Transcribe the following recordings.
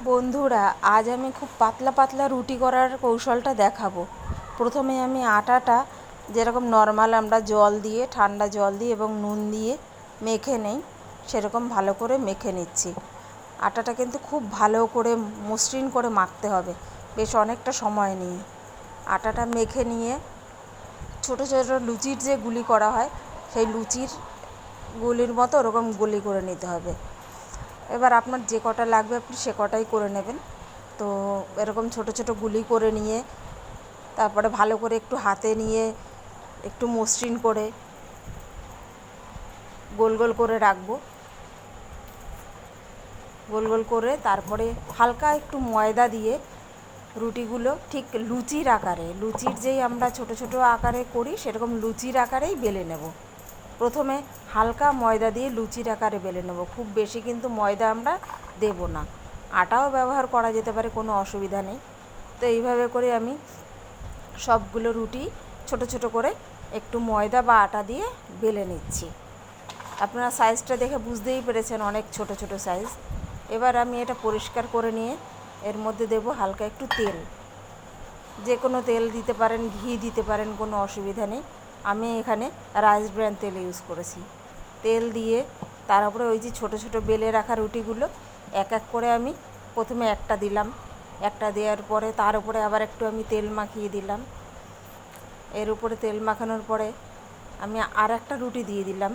বন্ধুরা, আজ আমি খুব পাতলা পাতলা রুটি করার কৌশলটা দেখাবো। প্রথমে আমি আটাটা যেরকম নর্মাল আমরা জল দিয়ে, ঠান্ডা জল দিয়ে এবং নুন দিয়ে মেখে নেই, সেরকম ভালো করে মেখে নিচ্ছি। আটাটা কিন্তু খুব ভালো করে মসৃণ করে মাখতে হবে, বেশ অনেকটা সময় নিয়ে। আটাটা মেখে নিয়ে ছোটো ছোটো লুচির যে গুলি করা হয়, সেই লুচির গুলির মতো ওরকম গুলি করে নিতে হবে। এবার আপনার যে কটা লাগবে আপনি সে কটাই করে নেবেন। তো এরকম ছোট ছোট গুলি করে নিয়ে তারপরে ভালো করে একটু হাতে নিয়ে একটু মসৃণ করে গোল গোল করে রাখবো। গোল গোল করে তারপরে হালকা একটু ময়দা দিয়ে রুটিগুলো ঠিক লুচির আকারে, লুচির যেই আমরা ছোট ছোট আকারে করি সেরকম লুচির আকারেই বেলে নেব। প্রথমে হালকা ময়দা দিয়ে লুচির আকারে বেলে নেব, খুব বেশি কিন্তু ময়দা আমরা দেব না। আটাও ব্যবহার করা যেতে পারে, কোনো অসুবিধা নেই। তো এইভাবে করে আমি সবগুলো রুটি ছোট ছোট করে একটু ময়দা বা আটা দিয়ে বেলে নিচ্ছি। আপনারা সাইজটা দেখে বুঝতেই পেরেছেন, অনেক ছোট ছোট সাইজ। এবার আমি এটা পরিষ্কার করে নিয়ে এর মধ্যে দেব হালকা একটু তেল। যে কোনো তেল দিতে পারেন, ঘি দিতে পারেন, কোনো অসুবিধা নেই। আমি এখানে রাইস ব্র্যান তেল ইউজ করেছি। তেল দিয়ে তার উপরে ওই যে ছোটো ছোটো বেলে রাখা রুটিগুলো এক এক করে আমি প্রথমে একটা দিলাম। একটা দেওয়ার পরে তার উপরে আবার একটু আমি তেল মাখিয়ে দিলাম। এর উপরে তেল মাখানোর পরে আমি আর একটা রুটি দিয়ে দিলাম।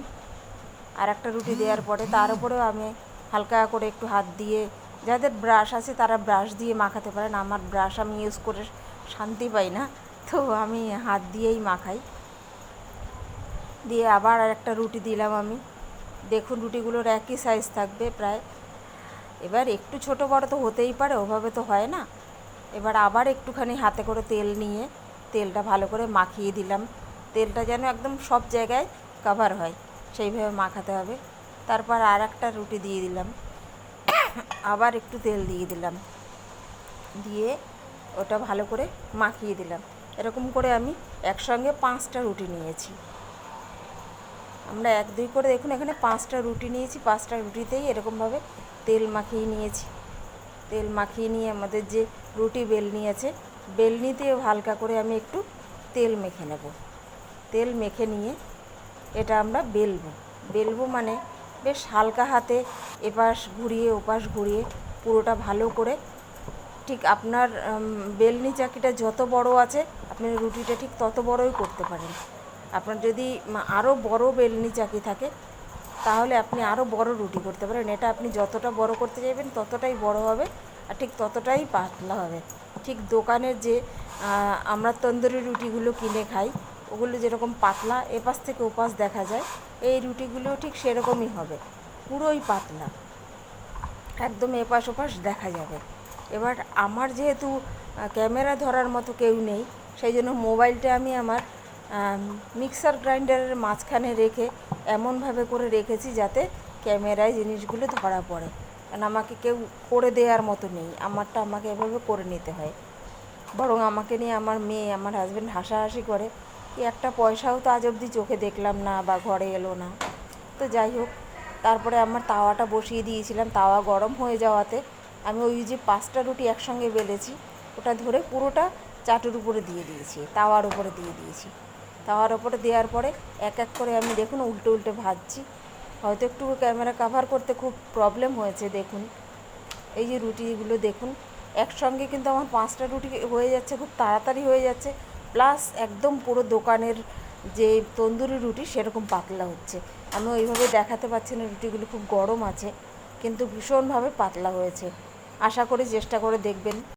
আর একটা রুটি দেওয়ার পরে তার উপরেও আমি হালকা করে একটু হাত দিয়ে, যাদের ব্রাশ আছে তারা ব্রাশ দিয়ে মাখাতে পারেন। আমার ব্রাশ আমি ইউজ করে শান্তি পাই না, তো আমি হাত দিয়েই মাখাই। দিয়ে আবার আর একটা রুটি দিলাম আমি। দেখুন রুটিগুলোর একই সাইজ থাকবে প্রায়। এবার একটু ছোট বড় তো হতেই পারে, ওভাবে তো হয় না। এবার আবার একটুখানি হাতে করে তেল নিয়ে তেলটা ভালো করে মাখিয়ে দিলাম। তেলটা যেন একদম সব জায়গায় কভার হয় সেইভাবে মাখাতে হবে। তারপর আর একটা রুটি দিয়ে দিলাম, আবার একটু তেল দিয়ে দিলাম, দিয়ে ওটা ভালো করে মাখিয়ে দিলাম। এরকম করে আমি একসঙ্গে 5টা রুটি নিয়েছি। আমরা 1 2 করে দেখুন এখানে 5টা রুটি নিয়েছি। 5টা রুটিতেই এরকমভাবে তেল মাখিয়ে নিয়েছি। তেল মাখিয়ে নিয়ে আমাদের যে রুটি বেলনি আছে, বেলনিতেও হালকা করে আমি একটু তেল মেখে নেব। তেল মেখে নিয়ে এটা আমরা বেলবো মানে বেশ হালকা হাতে এপাশ ঘুরিয়ে ওপাশ ঘুরিয়ে পুরোটা ভালো করে, ঠিক আপনার বেলনি চাকিটা যত বড় আছে আপনি রুটিটা ঠিক তত বড়ই করতে পারেন। আপনার যদি আরও বড় বেলনি চাকি থাকে তাহলে আপনি আরও বড় রুটি করতে পারেন। এটা আপনি যতটা বড় করতে চাইবেন ততটাই বড় হবে আর ঠিক ততটাই পাতলা হবে। ঠিক দোকানের যে আমরা তন্দুরি রুটিগুলো কিনে খাই, ওগুলো যেরকম পাতলা এপাশ থেকে ওপাশ দেখা যায়, এই রুটিগুলো ঠিক সেরকমই হবে, পুরোই পাতলা, একদম এপাশ ওপাশ দেখা যাবে। এবার আমার যেহেতু ক্যামেরা ধরার মতো কেউ নেই, সেই জন্য মোবাইলটা আমি আমার মিক্সার গ্রাইন্ডারের মাঝখানে রেখে এমনভাবে করে রেখেছি যাতে ক্যামেরায় জিনিসগুলো ধরা পড়ে। কারণ আমাকে কেউ করে দেওয়ার মতো নেই, আমারটা আমাকে এভাবে করে নিতে হয়। বরং আমাকে নিয়ে আমার মেয়ে, আমার হাজব্যান্ড হাসাহাসি করে, কি একটা পয়সাও তো আজ অবধি চোখে দেখলাম না বা ঘরে এলো না। তো যাই হোক, তারপরে আমার তাওয়াটা বসিয়ে দিয়েছিলাম। তাওয়া গরম হয়ে যাওয়াতে আমি ওই যে 5টা রুটি একসঙ্গে বেলেছি ওটা ধরে পুরোটা চাটুর উপরে দিয়ে দিয়েছি, তাওয়ার উপরে দিয়ে দিয়েছি। তাওয়ার উপরে দেওয়ার পরে এক এক করে আমি দেখুন উল্টে উল্টে ভাজছি। হয়তো একটু ক্যামেরা কভার করতে খুব প্রবলেম হয়েছে। দেখুন এই যে রুটিগুলো দেখুন, একসঙ্গে কিন্তু আমার 5টা রুটি হয়ে যাচ্ছে, খুব তাড়াতাড়ি হয়ে যাচ্ছে। প্লাস একদম পুরো দোকানের যে তন্দুরি রুটি সেরকম পাতলা হচ্ছে। আমি ওইভাবে দেখাতে পারছি না, রুটিগুলো খুব গরম আছে কিন্তু ভীষণভাবে পাতলা হয়েছে। আশা করি চেষ্টা করে দেখবেন।